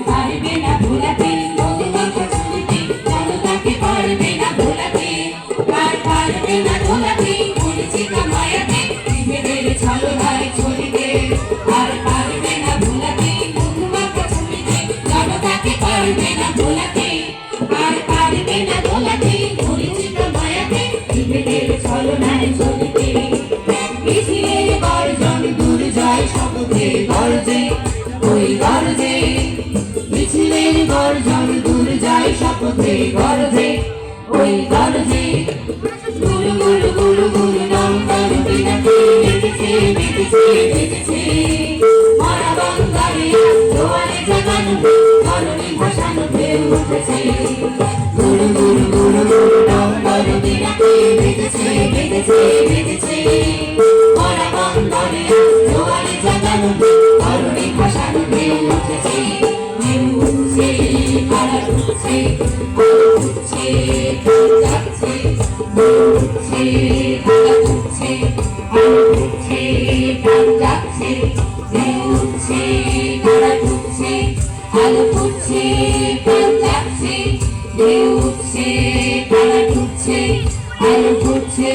পারবে না ভোলাতে মধুমাখা ছবিতে জনতাকে পারবে না ভোলাতে আর পারবে না ভোলাতে মরিচিকা মায়াতে জীবেদের ছলনায় ছড়িতে আর পারবে না ভোলাতে মধুমাখা ছবিতে জনতাকে পারবে না ভোলাতে আর পারবে না ভোলাতে মরিচিকা মায়াতে জীবেদের ছলনায় ছড়িতে মিছিলের গর্জন দুর্জয় শপথে গর্জে ওই গর্জে মিছিলের গর্জন দুর্জয় শপথে গর্জে ওই গর্জে গুরু গুরু গুরু গুরু নন্দন বিনাতে বেঁচেছে বেঁচেছে বেঁচেছে মরা বাংলারে জোয়ারে জাগানো ধরণী ভাসানো ঢেউ উঠেছে গুরু গুরু গুরু গুরু নন্দন বিনাতে বেঁচেছে বেঁচেছে বেঁচেছে মরা বাংলারে জোয়ারে জাগানো ধরণী ভাসানো ঢেউ উঠেছে ঢেউ উঠছে খাড়া উঠছে উঠছে যাচ্ছে ঢেউ উঠছে খাড়া উঠছে উঠছে প্রাণ যাচ্ছে ঢেউ উঠছে খাড়া উঠছে আলো ফুটছে প্রাণ যাচ্ছে ঢেউ উঠছে খাড়া উঠছে আলো ফুটছে